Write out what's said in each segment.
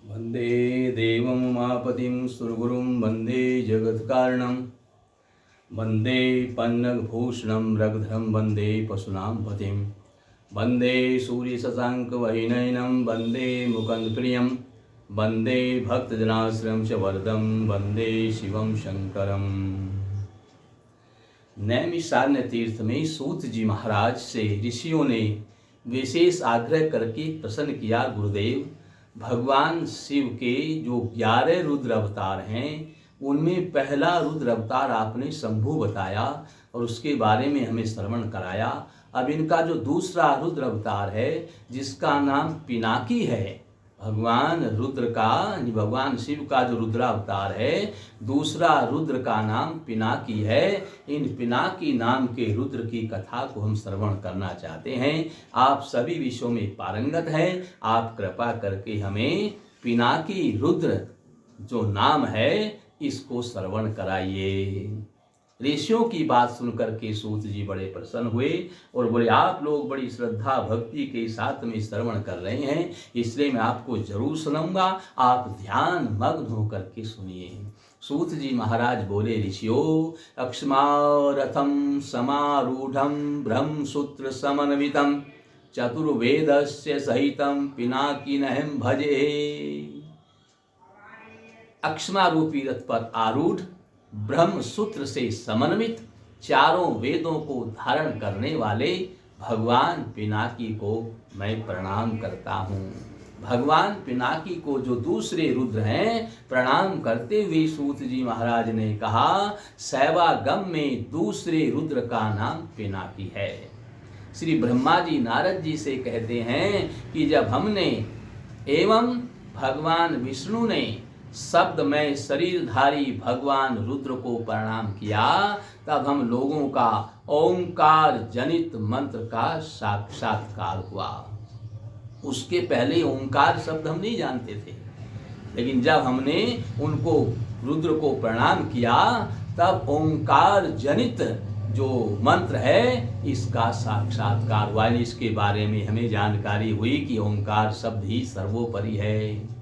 वंदे देवमुमापतिं सुरगुरुं वंदे जगत्कारणं वंदे पन्नगभूषणं रघुधरं वंदे पशूनां पतिं वंदे सूर्यशशाङ्कवहिनयनं वंदे मुकुन्दप्रियं वंदे भक्तजनाश्रयं च वरदं वंदे शिवं शंकरम्। नैमिषारण्य तीर्थ में सूत जी महाराज से ऋषियों ने विशेष आग्रह करके प्रसन्न किया, गुरुदेव भगवान शिव के जो 11 रुद्र अवतार हैं उनमें पहला रुद्र अवतार आपने शंभु बताया और उसके बारे में हमें श्रवण कराया। अब इनका जो दूसरा रुद्र अवतार है जिसका नाम पिनाकी है, भगवान शिव का जो रुद्रावतार है दूसरा रुद्र का नाम पिनाकी है। इन पिनाकी नाम के रुद्र की कथा को हम श्रवण करना चाहते हैं। आप सभी विषयों में पारंगत हैं, आप कृपा करके हमें पिनाकी रुद्र जो नाम है इसको श्रवण कराइए। ऋषियों की बात सुनकर के सूत जी बड़े प्रसन्न हुए और बोले, आप लोग बड़ी श्रद्धा भक्ति के साथ में श्रवण कर रहे हैं, इसलिए मैं आपको जरूर सुनाऊंगा, आप ध्यान मग्न होकर के सुनिए। सूत जी महाराज बोले, ऋषियों अक्ष्मारथम समारूढ़ं ब्रह्मसूत्र समन्वितं चतुर्वेदस्य सहितं पिनाकिनहं भजे। अक्ष्मा रूपी रथ पर आरूढ़ ब्रह्म सूत्र से समन्वित चारों वेदों को धारण करने वाले भगवान पिनाकी को मैं प्रणाम करता हूँ। भगवान पिनाकी को जो दूसरे रुद्र हैं प्रणाम करते हुए सूत जी महाराज ने कहा, शैवागम में दूसरे रुद्र का नाम पिनाकी है। श्री ब्रह्मा जी नारद जी से कहते हैं कि जब हमने एवं भगवान विष्णु ने शब्द में शरीरधारी भगवान रुद्र को प्रणाम किया, तब हम लोगों का ओंकार जनित मंत्र का साक्षात्कार हुआ। उसके पहले ओंकार शब्द हम नहीं जानते थे, लेकिन जब हमने उनको रुद्र को प्रणाम किया तब ओंकार जनित जो मंत्र है इसका साक्षात्कार हुआ। इसके बारे में हमें जानकारी हुई कि ओंकार शब्द ही सर्वोपरि है।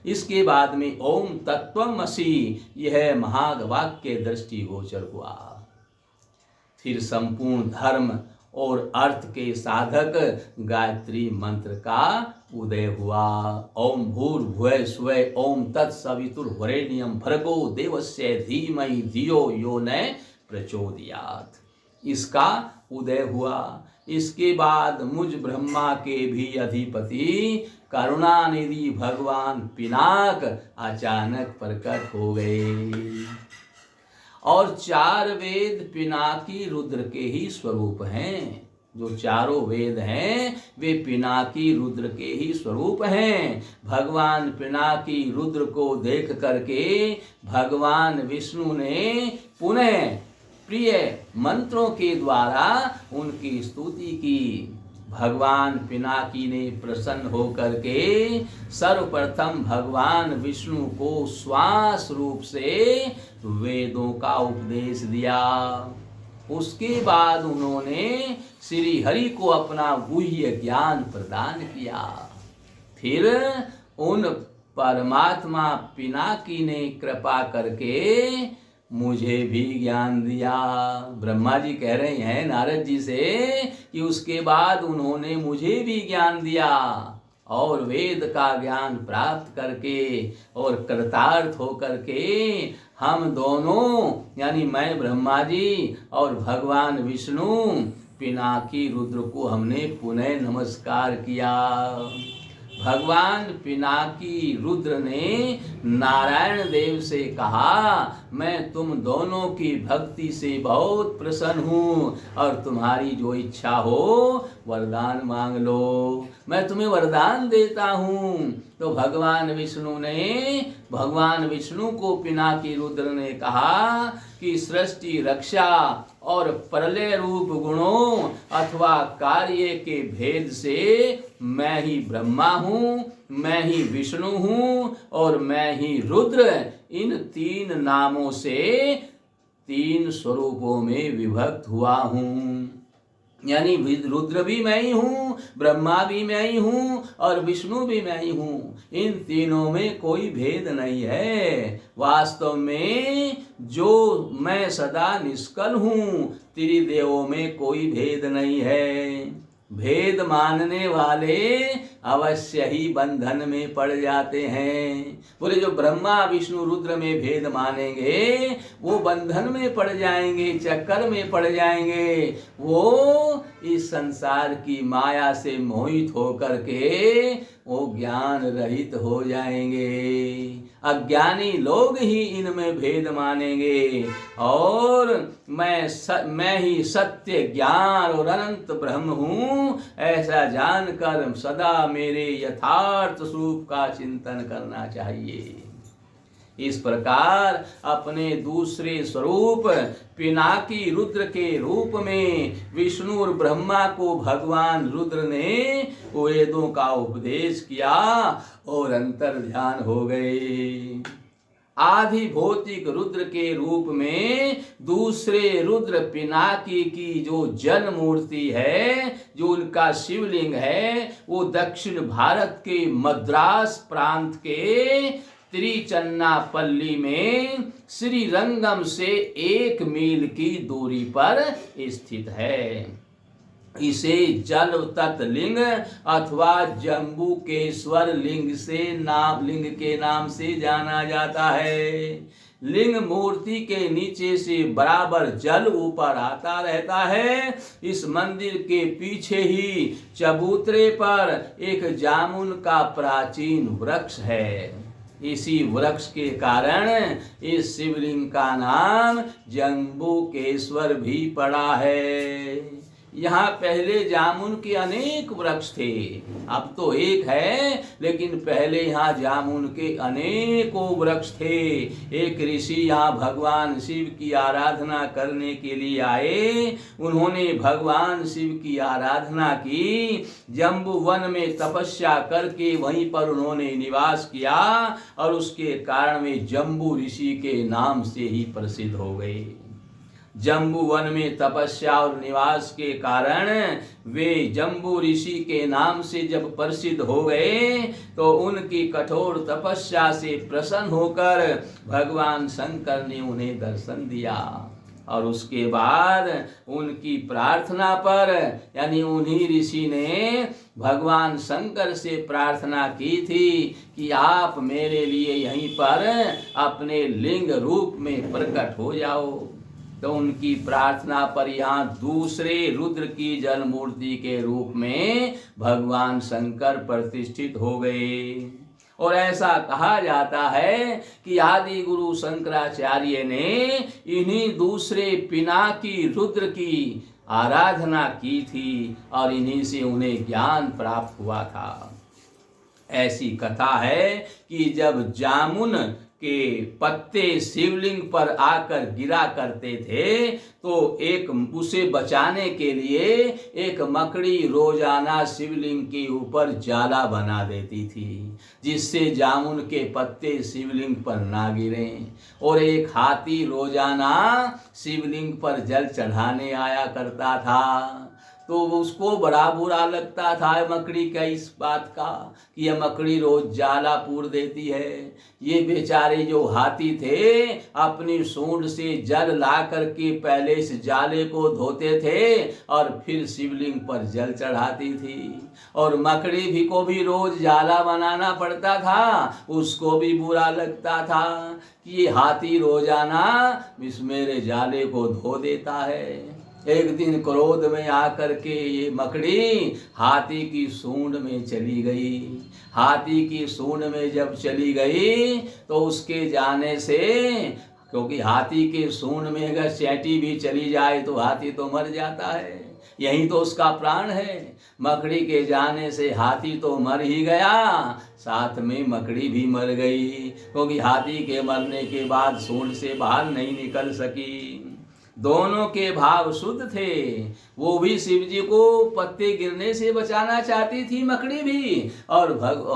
इसके बाद में ओम तत्वमसि यह महावाक्य दृष्टि गोचर हुआ। फिर संपूर्ण धर्म और अर्थ के साधक गायत्री मंत्र का उदय हुआ। ओम भूर्भुवः स्वः ओम तत्सवितुर्वरेण्यं भर्गो देवस्य धीमहि धियो यो न प्रचोदयात्, इसका उदय हुआ। इसके बाद मुझ ब्रह्मा के भी अधिपति करुणानिधि भगवान पिनाक अचानक प्रकट हो गए और 4 वेद पिनाकी रुद्र के ही स्वरूप हैं। जो चारों वेद हैं वे पिनाकी रुद्र के ही स्वरूप हैं। भगवान पिनाकी रुद्र को देख करके भगवान विष्णु ने पुनः प्रिय मंत्रों के द्वारा उनकी स्तुति की। भगवान पिनाकी ने प्रसन्न होकर के सर्वप्रथम भगवान विष्णु को श्वास रूप से वेदों का उपदेश दिया। उसके बाद उन्होंने श्री हरि को अपना गुह्य ज्ञान प्रदान किया। फिर उन परमात्मा पिनाकी ने कृपा करके मुझे भी ज्ञान दिया। ब्रह्मा जी कह रहे हैं नारद जी से कि उसके बाद उन्होंने मुझे भी ज्ञान दिया और वेद का ज्ञान प्राप्त करके और कृतार्थ होकर के हम दोनों यानी मैं ब्रह्मा जी और भगवान विष्णु पिनाकी रुद्र को हमने पुनः नमस्कार किया। भगवान पिनाकी रुद्र ने नारायण देव से कहा, मैं तुम दोनों की भक्ति से बहुत प्रसन्न हूँ और तुम्हारी जो इच्छा हो वरदान मांग लो, मैं तुम्हें वरदान देता हूँ। तो भगवान विष्णु को पिनाकी रुद्र ने कहा कि सृष्टि रक्षा और प्रलय रूप गुणों अथवा कार्य के भेद से मैं ही ब्रह्मा हूँ, मैं ही विष्णु हूँ और मैं ही रुद्र, इन 3 नामों से 3 स्वरूपों में विभक्त हुआ हूँ। यानी रुद्र भी मैं ही हूँ, ब्रह्मा भी मैं ही हूँ और विष्णु भी मैं ही हूँ। इन तीनों में कोई भेद नहीं है। वास्तव में जो मैं सदा निष्कल हूँ, त्रिदेवों में कोई भेद नहीं है। भेद मानने वाले अवश्य ही बंधन में पड़ जाते हैं। बोले जो ब्रह्मा विष्णु रुद्र में भेद मानेंगे वो बंधन में पड़ जाएंगे, चक्कर में पड़ जाएंगे। वो इस संसार की माया से मोहित होकर के वो ज्ञान रहित हो जाएंगे। अज्ञानी लोग ही इनमें भेद मानेंगे और मैं ही सत्य ज्ञान और अनंत ब्रह्म हूँ, ऐसा जानकर सदा मेरे यथार्थ स्वरूप का चिंतन करना चाहिए। इस प्रकार अपने दूसरे स्वरूप पिनाकी रुद्र के रूप में विष्णु और ब्रह्मा को भगवान रुद्र ने वेदों का उपदेश किया और अंतर ध्यान हो गए। आदि भौतिक रुद्र के रूप में दूसरे रुद्र पिनाकी की जो जन मूर्ति है, जो उनका शिवलिंग है, वो दक्षिण भारत के मद्रास प्रांत के त्रिचन्नापल्ली में श्रीरंगम से 1 मील की दूरी पर स्थित है। इसे जल तत्व लिंग अथवा जम्बुकेश्वर लिंग के नाम से जाना जाता है। लिंग मूर्ति के नीचे से बराबर जल ऊपर आता रहता है। इस मंदिर के पीछे ही चबूतरे पर एक जामुन का प्राचीन वृक्ष है। इसी वृक्ष के कारण इस शिवलिंग का नाम जम्बुकेश्वर भी पड़ा है। यहाँ पहले जामुन के अनेक वृक्ष थे, अब तो एक है, लेकिन पहले यहाँ जामुन के अनेकों वृक्ष थे। एक ऋषि यहाँ भगवान शिव की आराधना करने के लिए आए। उन्होंने भगवान शिव की आराधना की, जम्बू वन में तपस्या करके वहीं पर उन्होंने निवास किया और उसके कारण वे जम्बू ऋषि के नाम से ही प्रसिद्ध हो गए। जम्बू वन में तपस्या और निवास के कारण वे जम्बू ऋषि के नाम से जब प्रसिद्ध हो गए तो उनकी कठोर तपस्या से प्रसन्न होकर भगवान शंकर ने उन्हें दर्शन दिया और उसके बाद उनकी प्रार्थना पर, यानी उन्हीं ऋषि ने भगवान शंकर से प्रार्थना की थी कि आप मेरे लिए यहीं पर अपने लिंग रूप में प्रकट हो जाओ। तो उनकी प्रार्थना पर यहाँ दूसरे रुद्र की जल मूर्ति के रूप में भगवान शंकर प्रतिष्ठित हो गए। और ऐसा कहा जाता है कि आदि गुरु शंकराचार्य ने इन्हीं दूसरे पिनाकी रुद्र की आराधना की थी और इन्हीं से उन्हें ज्ञान प्राप्त हुआ था। ऐसी कथा है कि जब जामुन के पत्ते शिवलिंग पर आकर गिरा करते थे तो उसे बचाने के लिए एक मकड़ी रोजाना शिवलिंग के ऊपर जाला बना देती थी, जिससे जामुन के पत्ते शिवलिंग पर ना गिरें। और एक हाथी रोजाना शिवलिंग पर जल चढ़ाने आया करता था। तो उसको बड़ा बुरा लगता था मकड़ी का इस बात का कि यह मकड़ी रोज जाला पूर देती है। ये बेचारे जो हाथी थे अपनी सूंड से जल ला करके पहले इस जाले को धोते थे और फिर शिवलिंग पर जल चढ़ाती थी। और मकड़ी भी को भी रोज जाला बनाना पड़ता था, उसको भी बुरा लगता था कि ये हाथी रोजाना इस मेरे जाले को धो देता है। एक दिन क्रोध में आकर के ये मकड़ी हाथी की सूंड में चली गई। हाथी की सूंड में जब चली गई तो उसके जाने से, क्योंकि हाथी के सूंड में अगर चैंटी भी चली जाए तो हाथी तो मर जाता है, यही तो उसका प्राण है। मकड़ी के जाने से हाथी तो मर ही गया, साथ में मकड़ी भी मर गई, क्योंकि हाथी के मरने के बाद सूंड से बाहर नहीं निकल सकी। दोनों के भाव शुद्ध थे। वो भी शिव जी को पत्ते गिरने से बचाना चाहती थी, मकड़ी भी, और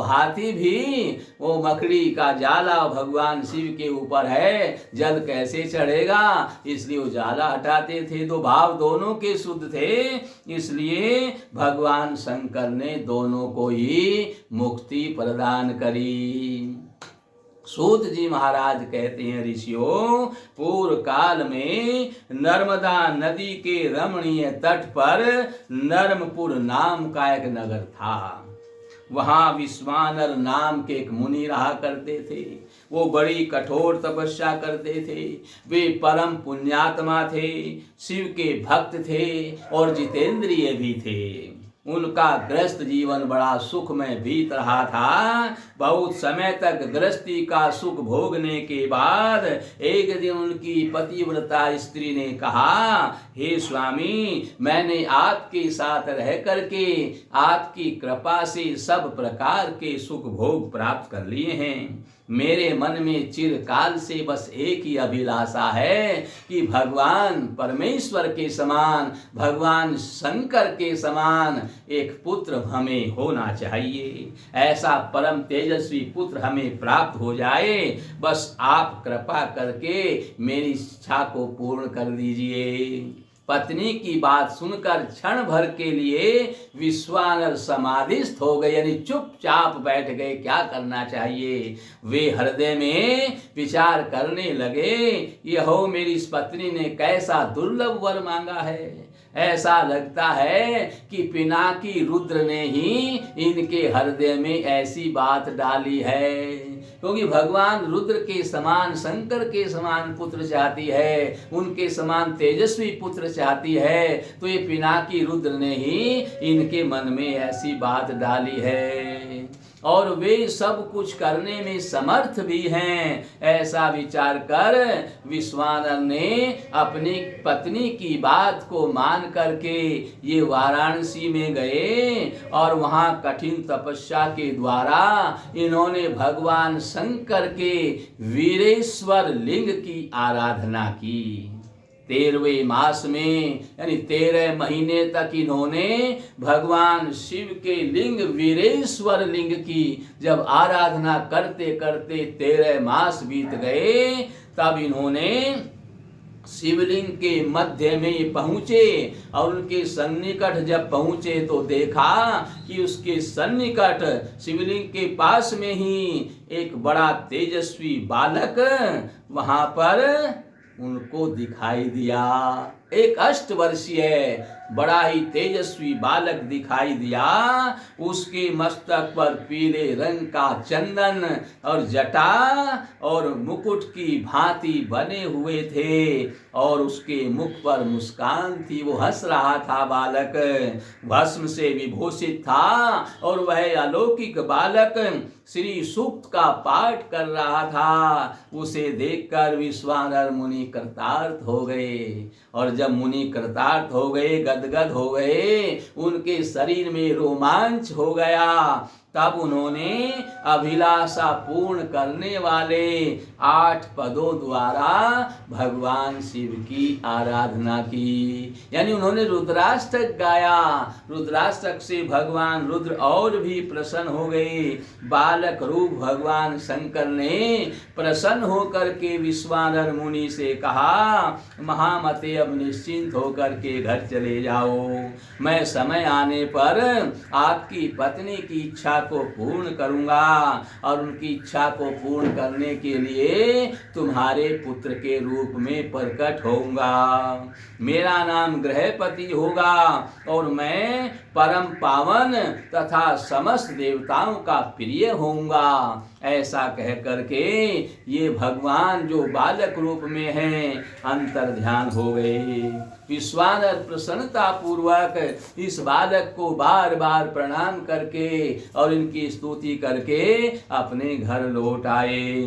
हाथी भी। वो मकड़ी का जाला भगवान शिव के ऊपर है, जल कैसे चढ़ेगा, इसलिए वो जाला हटाते थे। दो भाव दोनों के शुद्ध थे, इसलिए भगवान शंकर ने दोनों को ही मुक्ति प्रदान करी। सूत जी महाराज कहते हैं, ऋषियों, पूर्व काल में नर्मदा नदी के रमणीय तट पर नर्मपुर नाम का एक नगर था। वहां विश्वानर नाम के एक मुनि रहा करते थे। वो बड़ी कठोर तपस्या करते थे। वे परम पुण्यात्मा थे, शिव के भक्त थे और जितेंद्रिय भी थे। उनका गृहस्थ जीवन बड़ा सुखमय बीत रहा था। बहुत समय तक गृहस्थी का सुख भोगने के बाद एक दिन उनकी पतिव्रता स्त्री ने कहा, हे स्वामी, मैंने आपके साथ रह करके आपकी कृपा से सब प्रकार के सुख भोग प्राप्त कर लिए हैं। मेरे मन में चिरकाल से बस एक ही अभिलाषा है कि भगवान परमेश्वर के समान, भगवान शंकर के समान एक पुत्र हमें होना चाहिए। ऐसा परम तेजस्वी पुत्र हमें प्राप्त हो जाए। बस आप कृपा करके मेरी इच्छा को पूर्ण कर दीजिए। पत्नी की बात सुनकर क्षण भर के लिए विश्वानर समाधिस्थ हो गए, यानी चुपचाप बैठ गए। क्या करना चाहिए? वे हृदय में विचार करने लगे, यहो मेरी इस पत्नी ने कैसा दुर्लभ वर मांगा है। ऐसा लगता है कि पिनाकी रुद्र ने ही इनके हृदय में ऐसी बात डाली है, क्योंकि भगवान रुद्र के समान, शंकर के समान पुत्र चाहती है, उनके समान तेजस्वी पुत्र चाहती है। तो ये पिनाकी रुद्र ने ही इनके मन में ऐसी बात डाली है, और वे सब कुछ करने में समर्थ भी हैं। ऐसा विचार कर विश्वानर ने अपनी पत्नी की बात को मान करके ये वाराणसी में गए, और वहां कठिन तपस्या के द्वारा इन्होंने भगवान शंकर के वीरेश्वर लिंग की आराधना की। 13वें मास में, यानी 13 महीने तक इन्होंने भगवान शिव के लिंग वीरेश्वर लिंग की जब आराधना करते करते 13 मास बीत गए, तब इन्होंने शिवलिंग के मध्य में पहुंचे, और उनके सन्निकट जब पहुंचे तो देखा कि उसके सन्निकट शिवलिंग के पास में ही एक बड़ा तेजस्वी बालक वहां पर उनको दिखाई दिया। एक 8 वर्षीय बड़ा ही तेजस्वी बालक दिखाई दिया। उसके मस्तक पर पीले रंग का चंदन और जटा और मुकुट की भांति बने हुए थे, और उसके मुख पर मुस्कान थी। वो हंस रहा था। बालक भस्म से विभूषित था, और वह अलौकिक बालक श्री सूक्त का पाठ कर रहा था। उसे देखकर विश्वानर मुनि कृतार्थ हो गए, और जब मुनि कृतार्थ हो गए, गदगद हो गए, उनके शरीर में रोमांच हो गया। तब उन्होंने अभिलाषा पूर्ण करने वाले 8 पदों द्वारा भगवान शिव की आराधना की, यानी उन्होंने रुद्राष्टक गाया। रुद्राष्टक से भगवान रुद्र और भी प्रसन्न हो गए। बालक रूप भगवान शंकर ने प्रसन्न होकर के विश्वानर मुनि से कहा, महामते अब निश्चिंत होकर के घर चले जाओ। मैं समय आने पर आपकी पत्नी की इच्छा को पूर्ण करूंगा, और उनकी इच्छा को पूर्ण करने के लिए तुम्हारे पुत्र के रूप में प्रकट होऊंगा। मेरा नाम ग्रहपति होगा, और मैं परम पावन तथा समस्त देवताओं का प्रिय होऊंगा। ऐसा कह करके ये भगवान जो बालक रूप में हैं अंतर ध्यान हो गए। विश्वानर प्रसन्नता पूर्वक इस बालक को बार बार प्रणाम करके और इनकी स्तुति करके अपने घर लौट आए।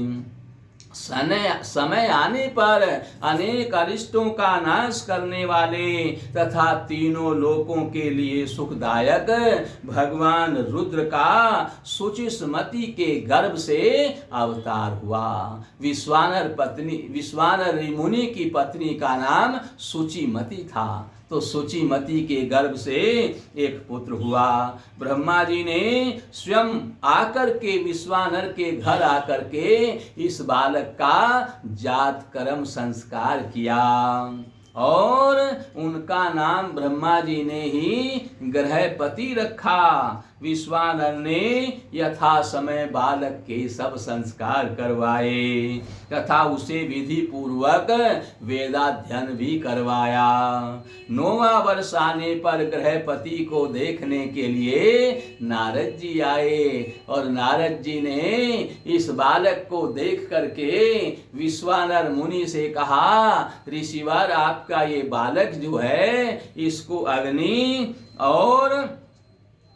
समय आने पर अनेक अरिष्टों का नाश करने वाले तथा तीनों लोकों के लिए सुखदायक भगवान रुद्र का शुचिस्मति के गर्भ से अवतार हुआ। विश्वानर मुनि की पत्नी का नाम शुचिमति था, तो शुचिमति के गर्भ से एक पुत्र हुआ। ब्रह्मा जी ने स्वयं आकर के विश्वानर के घर आकर के इस बालक का जात कर्म संस्कार किया और उनका नाम ब्रह्मा जी ने ही ग्रहपति रखा। विश्वानर ने यथा समय बालक के सब संस्कार करवाए तथा उसे विधि पूर्वक वेदाध्ययन भी करवाया। 9वां वर्ष आने पर ग्रहपति को देखने के लिए नारद जी आए और नारद जी ने इस बालक को देख करके विश्वानर मुनि से कहा, ऋषिवर आपका ये बालक जो है इसको अग्नि और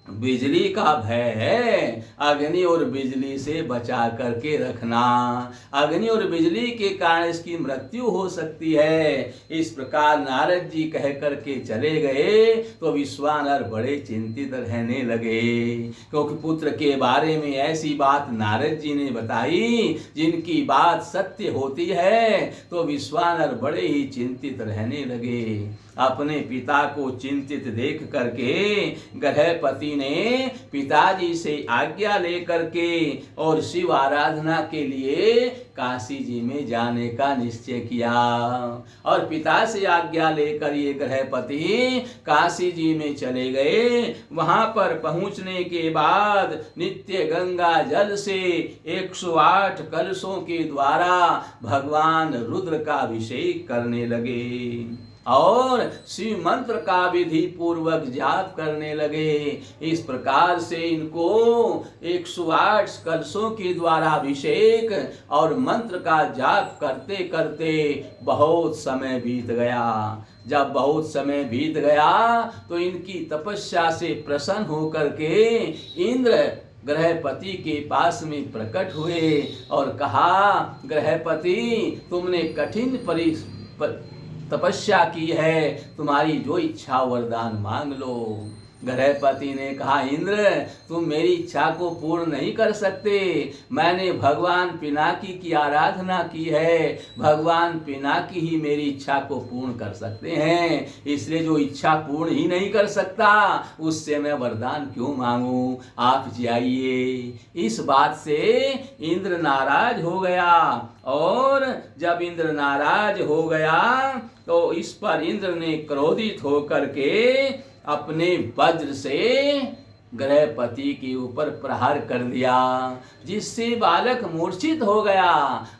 बिजली का भय है, अग्नि और बिजली से बचा करके रखना, अग्नि और बिजली के कारण इसकी मृत्यु हो सकती है। इस प्रकार नारद जी कह करके चले गए तो विश्वानर बड़े चिंतित रहने लगे, क्योंकि पुत्र के बारे में ऐसी बात नारद जी ने बताई जिनकी बात सत्य होती है, तो विश्वानर बड़े ही चिंतित रहने लगे। अपने पिता को चिंतित देख करके ग्रहपति ने पिताजी से आज्ञा लेकर के और शिव आराधना के लिए काशी जी में जाने का निश्चय किया और पिता से आज्ञा लेकर ये ग्रहपति काशी जी में चले गए। वहां पर पहुंचने के बाद नित्य गंगा जल से 108 कलशों के द्वारा भगवान रुद्र का अभिषेक करने लगे और शिव मंत्र का विधि पूर्वक जाप करने लगे। इस प्रकार से इनको 108 कलशों के द्वारा अभिषेक और मंत्र का जाप करते करते बहुत समय बीत गया। जब बहुत समय बीत गया तो इनकी तपस्या से प्रसन्न होकर के इंद्र ग्रहपति के पास में प्रकट हुए और कहा, ग्रहपति तुमने कठिन तपस्या की है, तुम्हारी जो इच्छा वरदान मांग लो। ग्रहपति ने कहा, इंद्र तुम मेरी इच्छा को पूर्ण नहीं कर सकते, मैंने भगवान पिनाकी की आराधना की है, भगवान पिनाकी ही मेरी इच्छा को पूर्ण कर सकते हैं, इसलिए जो इच्छा पूर्ण ही नहीं कर सकता उससे मैं वरदान क्यों मांगू, आप जाइए। इस बात से इंद्र नाराज हो गया और जब इंद्र नाराज हो गया तो इस पर इंद्र ने क्रोधित होकर के अपने वज्र से ग्रहपति के ऊपर प्रहार कर दिया, जिससे बालक मूर्छित हो गया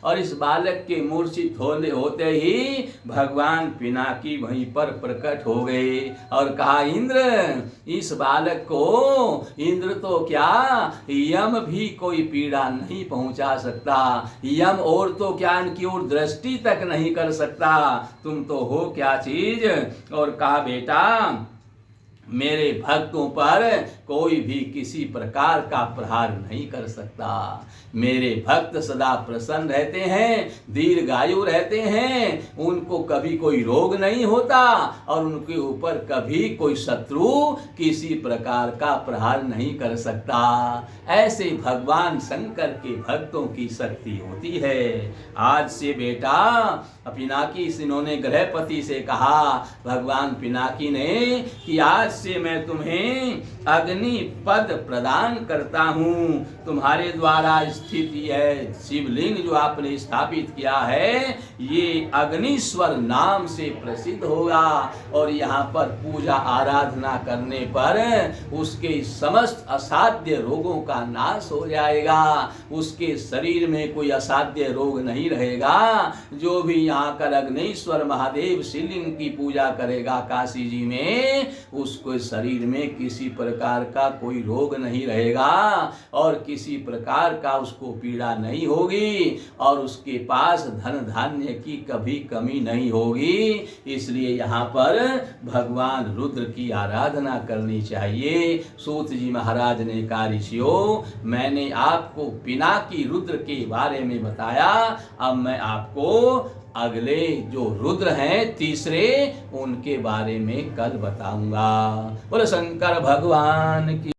और इस बालक के मूर्छित होते ही भगवान पिनाकी वहीं पर प्रकट हो गए और कहा, इंद्र इस बालक को, इंद्र तो क्या यम भी कोई पीड़ा नहीं पहुंचा सकता, यम और तो क्या इनकी ओर दृष्टि तक नहीं कर सकता, तुम तो हो क्या चीज। और कहा, बेटा मेरे भक्तों पर कोई भी किसी प्रकार का प्रहार नहीं कर सकता, मेरे भक्त सदा प्रसन्न रहते हैं, दीर्घायु रहते हैं, उनको कभी कोई रोग नहीं होता और उनके ऊपर कभी कोई शत्रु किसी प्रकार का प्रहार नहीं कर सकता। ऐसे भगवान शंकर के भक्तों की शक्ति होती है। आज से बेटा, पिनाकी इन्होंने ग्रहपति से कहा, भगवान पिनाकी ने, कि आज से मैं तुम्हें अग्नि पद प्रदान करता हूँ, तुम्हारे द्वारा स्थित है शिवलिंग जो आपने स्थापित किया है ये अग्निश्वर नाम से प्रसिद्ध होगा और यहाँ पर पूजा आराधना करने पर उसके समस्त असाध्य रोगों का नाश हो जाएगा, उसके शरीर में कोई असाध्य रोग नहीं रहेगा। जो भी यहाँ कर अग्निश्वर महादेव शिवलिंग की पूजा करेगा काशी जी में, उसको उसको शरीर में किसी प्रकार का कोई रोग नहीं रहेगा और किसी प्रकार का उसको पीड़ा नहीं होगी और उसके पास धन धान्य की कभी कमी नहीं होगी। इसलिए यहाँ पर भगवान रुद्र की आराधना करनी चाहिए। सूत जी महाराज ने कहा, ऋषियों, मैंने आपको पिनाकी रुद्र के बारे में बताया, अब मैं आपको अगले जो रुद्र हैं तीसरे, उनके बारे में कल बताऊंगा। बोलो शंकर भगवान की।